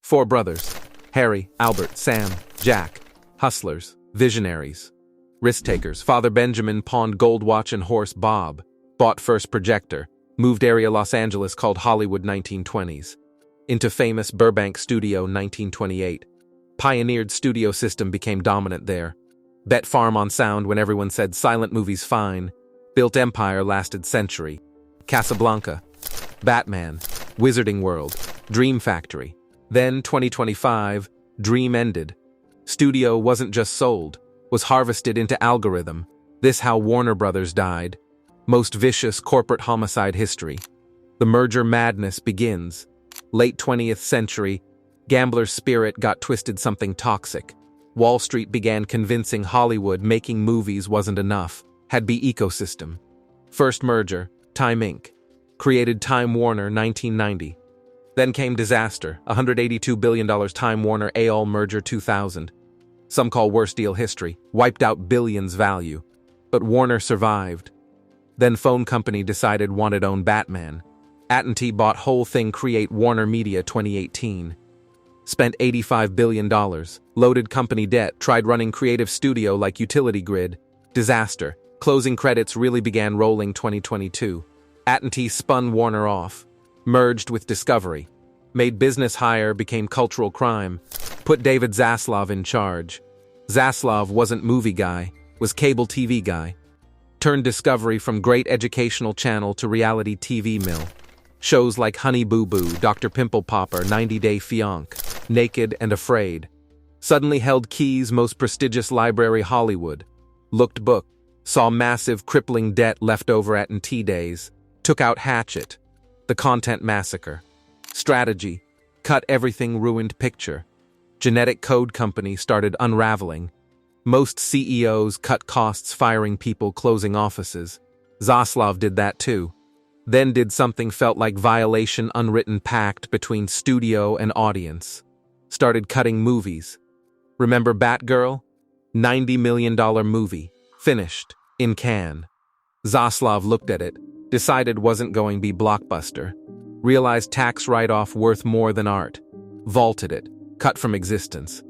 Four brothers: Harry, Albert, Sam, Jack. Hustlers, visionaries, risk-takers. Father Benjamin pawned gold watch and horse Bob, bought first projector, moved area Los Angeles called Hollywood 1920s, into famous Burbank studio 1928. Pioneered studio system became dominant there. Bet farm on sound when everyone said silent movies fine. Built empire lasted century. Casablanca, Batman, Wizarding World, Dream Factory. Then 2025, dream ended. Studio wasn't just sold, was harvested into algorithm. This how Warner Brothers died. Most vicious corporate homicide history. The merger madness begins. Late 20th century, gambler's spirit got twisted something toxic. Wall Street began convincing Hollywood making movies wasn't enough, had be ecosystem. First merger, Time Inc. Created Time Warner 1990. Then came disaster, $182 billion Time Warner AOL merger 2000. Some call worst deal history, wiped out billions value. But Warner survived. Then phone company decided wanted own Batman. AT&T bought whole thing create Warner Media 2018. Spent $85 billion, loaded company debt, tried running creative studio like utility grid. Disaster. Closing credits really began rolling 2022. AT&T spun Warner off. Merged with Discovery. Made business hire became cultural crime. Put David Zaslav in charge. Zaslav wasn't movie guy, was cable TV guy. Turned Discovery from great educational channel to reality TV mill. Shows like Honey Boo Boo, Dr. Pimple Popper, 90 Day Fiancé, Naked and Afraid. Suddenly held keys most prestigious library Hollywood. Looked book. Saw massive crippling debt left over at AT&T days. Took out Hatchet. The content massacre. Strategy. Cut everything ruined picture. Genetic code company started unraveling. Most CEOs cut costs firing people closing offices. Zaslav did that too. Then did something felt like violation unwritten pact between studio and audience. Started cutting movies. Remember Batgirl? $90 million movie. Finished. In Cannes. Zaslav looked at it. Decided wasn't going to be blockbuster. Realized tax write-off worth more than art. Vaulted it. Cut from existence.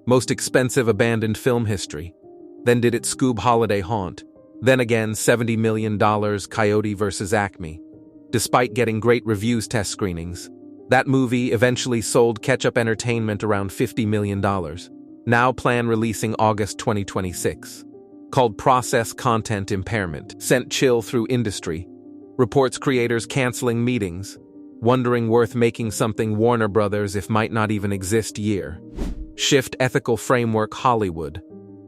Most expensive abandoned film history. Then did it Scoob Holiday Haunt. Then again $70 million Coyote vs. Acme. Despite getting great reviews test screenings. That movie eventually sold Ketchup Entertainment around $50 million. Now plan releasing August 2026. Called Process Content Impairment. Sent chill through industry. Reports creators canceling meetings. Wondering worth making something Warner Brothers if might not even exist year. Shift ethical framework Hollywood.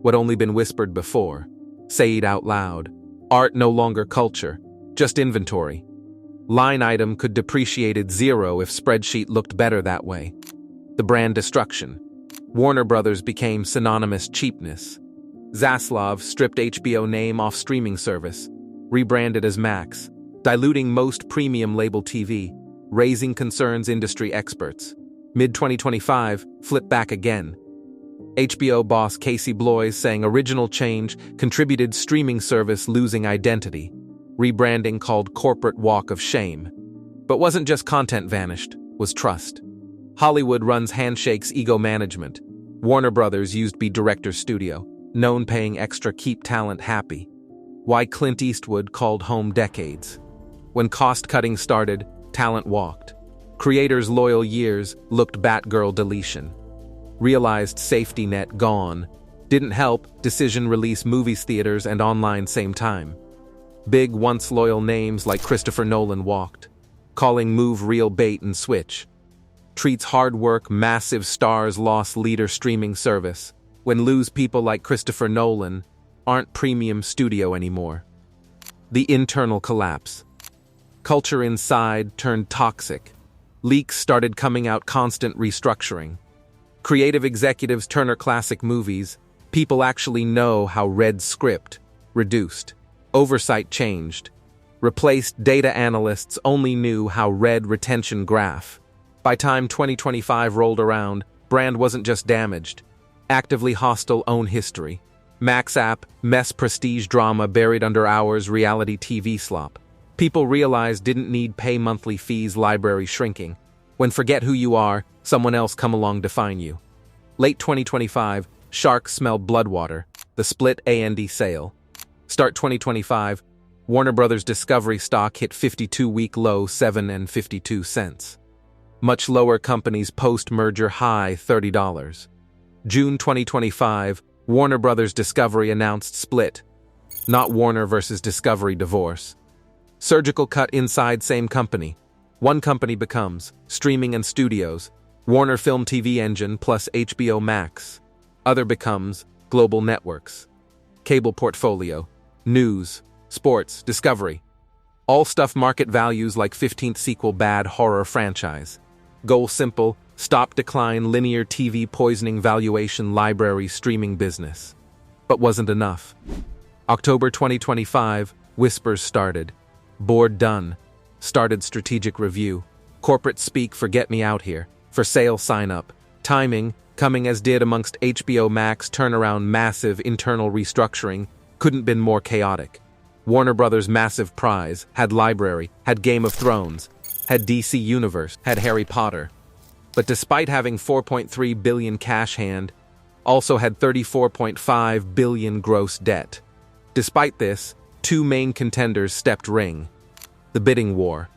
What only been whispered before. Say it out loud. Art no longer culture. Just inventory. Line item could depreciated zero if spreadsheet looked better that way. The brand destruction. Warner Brothers became synonymous cheapness. Zaslav stripped HBO name off streaming service. Rebranded as Max. Diluting most premium label TV, raising concerns industry experts. Mid-2025, flip back again. HBO boss Casey Bloys saying original change contributed streaming service losing identity. Rebranding called corporate walk of shame. But wasn't just content vanished, was trust. Hollywood runs handshakes ego management. Warner Brothers used be director studio, known paying extra keep talent happy. Why Clint Eastwood called home decades. When cost-cutting started, talent walked. Creators' loyal years looked Batgirl deletion. Realized safety net gone. Didn't help, decision release movies theaters and online same time. Big once loyal names like Christopher Nolan walked. Calling move real bait and switch. Treats hard work massive stars lost leader streaming service. When lose people like Christopher Nolan, aren't premium studio anymore. The internal collapse. Culture inside turned toxic. Leaks started coming out constant restructuring. Creative executives Turner Classic Movies, people actually know how read script, reduced. Oversight changed. Replaced data analysts only knew how read retention graph. By time 2025 rolled around, brand wasn't just damaged. Actively hostile own history. Max app, mess prestige drama buried under hours reality TV slop. People realized didn't need pay monthly fees library shrinking. When forget who you are, someone else come along define you. Late 2025, sharks smell bloodwater, the split A&D sale. Start 2025, Warner Brothers Discovery stock hit 52-week low 7.52 cents. Much lower companies post-merger high $30. June 2025, Warner Brothers Discovery announced split. Not Warner versus Discovery divorce. Surgical cut inside same company. One company becomes streaming and studios, Warner Film TV Engine plus HBO Max. Other becomes global networks. Cable portfolio, news, sports, discovery. All stuff market values like 15th sequel bad horror franchise. Goal simple, stop decline linear TV poisoning valuation library streaming business. But wasn't enough. October 2025, whispers started. Board done. Started strategic review. Corporate speak for get me out here. For sale sign up. Timing, coming as did amongst HBO Max turnaround massive internal restructuring, couldn't been more chaotic. Warner Brothers' massive prize, had library, had Game of Thrones, had DC Universe, had Harry Potter. But despite having $4.3 billion cash hand, also had $34.5 billion gross debt. Despite this, two main contenders stepped ring. The bidding war.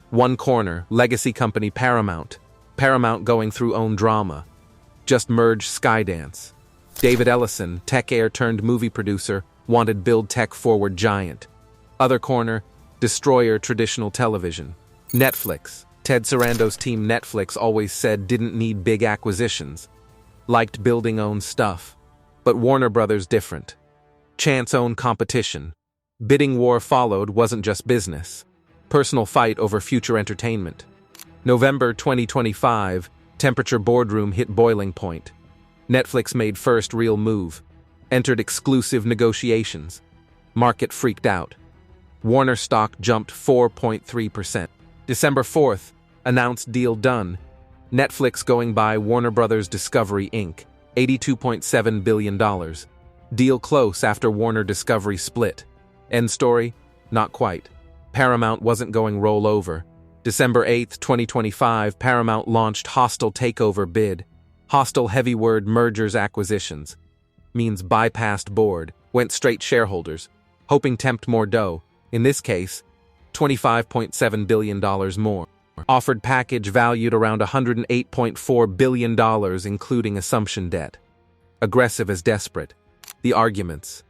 One corner, legacy company Paramount. Paramount going through own drama. Just merged Skydance. David Ellison, tech heir turned movie producer, wanted build tech forward giant. Other corner, destroyer traditional television. Netflix. Ted Sarando's team Netflix always said didn't need big acquisitions. Liked building own stuff. But Warner Brothers different. Chance own competition. Bidding war followed wasn't just business. Personal fight over future entertainment. November 2025, temperature boardroom hit boiling point. Netflix made first real move. Entered exclusive negotiations. Market freaked out. Warner stock jumped 4.3%. December 4th, announced deal done. Netflix going by Warner Brothers Discovery Inc., $82.7 billion. Deal close after Warner Discovery split. End story? Not quite. Paramount wasn't going roll over. December 8, 2025, Paramount launched hostile takeover bid. Hostile heavy word mergers acquisitions. Means bypassed board, went straight shareholders, hoping tempt more dough. In this case, $25.7 billion more. Offered package valued around $108.4 billion including assumption debt. Aggressive as desperate. The arguments.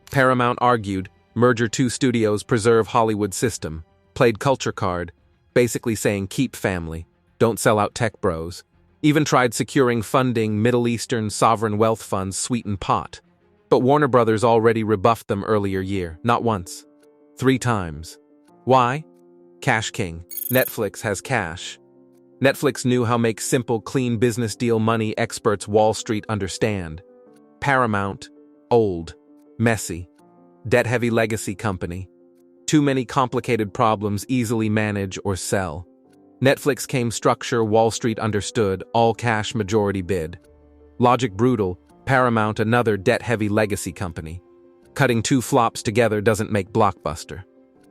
Paramount argued, merger two studios preserve Hollywood system, played culture card, basically saying keep family, don't sell out tech bros. Even tried securing funding Middle Eastern sovereign wealth funds sweeten pot. But Warner Brothers already rebuffed them earlier year, not once. 3 times. Why? Cash king. Netflix has cash. Netflix knew how make simple, clean business deal money experts Wall Street understand. Paramount, old, messy, debt-heavy legacy company. Too many complicated problems easily manage or sell. Netflix came structure Wall Street understood, all cash majority bid. Logic brutal, Paramount another debt-heavy legacy company. Cutting 2 flops together doesn't make blockbuster.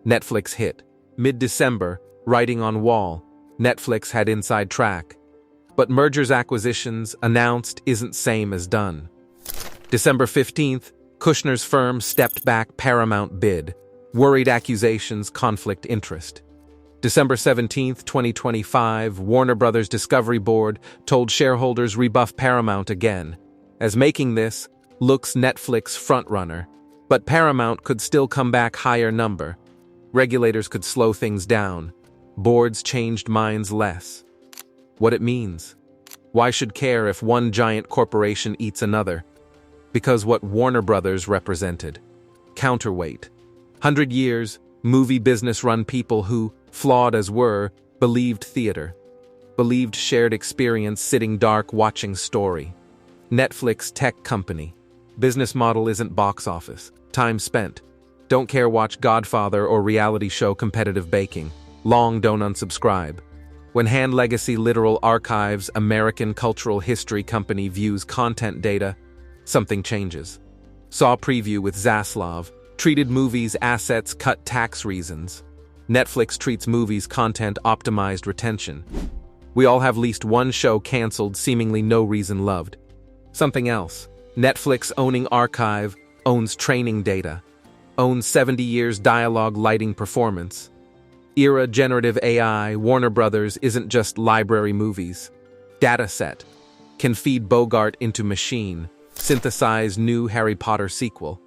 Netflix hit. Mid-December, writing on wall, Netflix had inside track. But mergers acquisitions announced isn't same as done. December 15th, Kushner's firm stepped back Paramount bid. Worried accusations conflict interest. December 17th, 2025, Warner Brothers Discovery Board told shareholders rebuff Paramount again, as making this looks Netflix frontrunner. But Paramount could still come back higher number. Regulators could slow things down. Boards changed minds less. What it means? Why should care if one giant corporation eats another? Because what Warner Brothers represented. Counterweight. 100 years, movie business run people who, flawed as were, believed theater. Believed shared experience sitting dark watching story. Netflix tech company. Business model isn't box office. Time spent. Don't care watch Godfather or reality show competitive baking. Long don't unsubscribe. When Hand Legacy Literal Archives American Cultural History Company views content data, something changes. Saw preview with Zaslav. Treated movies assets cut tax reasons. Netflix treats movies content optimized retention. We all have at least one show canceled, seemingly no reason loved. Something else. Netflix owning archive, owns training data, owns 70 years dialogue lighting performance. Era generative AI, Warner Brothers isn't just library movies. Dataset. Can feed Bogart into machine, synthesize new Harry Potter sequel.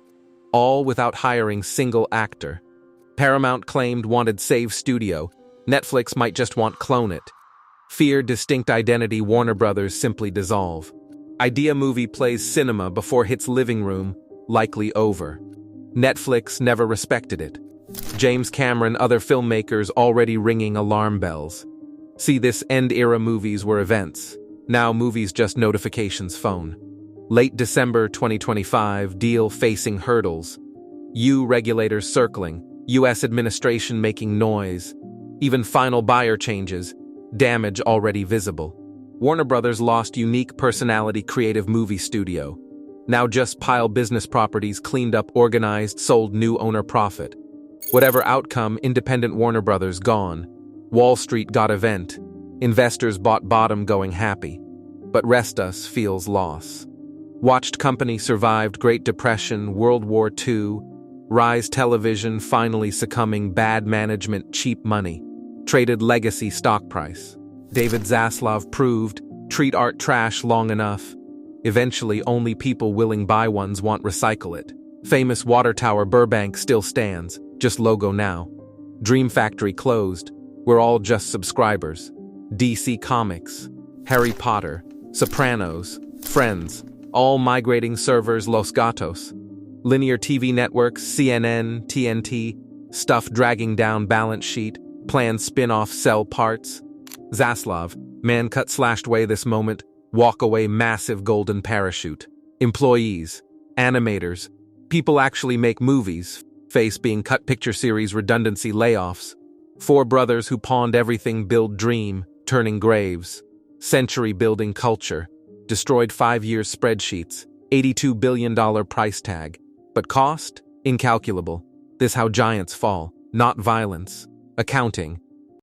All without hiring single actor. Paramount claimed wanted save studio. Netflix might just want clone it. Fear distinct identity, Warner Brothers simply dissolve. Idea movie plays cinema before hits living room, likely over. Netflix never respected it. James Cameron, other filmmakers already ringing alarm bells. See, this end-era movies were events. Now movies just notifications phone. Late December 2025, deal facing hurdles. EU regulators circling, US administration making noise. Even final buyer changes, damage already visible. Warner Brothers lost unique personality creative movie studio. Now just pile business properties cleaned up, organized, sold, new owner profit. Whatever outcome, independent Warner Brothers gone. Wall Street got event. Investors bought bottom going happy. But rest us feels loss. Watched company survived Great Depression, World War II, Rise Television finally succumbing, bad management, cheap money. Traded legacy stock price. David Zaslav proved, treat art trash long enough. Eventually only people willing buy ones want recycle it. Famous water tower Burbank still stands, just logo now. Dream Factory closed, we're all just subscribers. DC Comics, Harry Potter, Sopranos, Friends, all migrating servers Los Gatos. Linear TV networks, CNN, TNT, stuff dragging down balance sheet, planned spin-off sell parts. Zaslav, man cut slashed way this moment, walk away massive golden parachute. Employees, animators, people actually make movies, face being cut picture series redundancy layoffs. 4 brothers who pawned everything build dream, turning graves. Century building culture, destroyed 5 years spreadsheets, $82 billion price tag. But cost? Incalculable. This how giants fall, not violence. Accounting,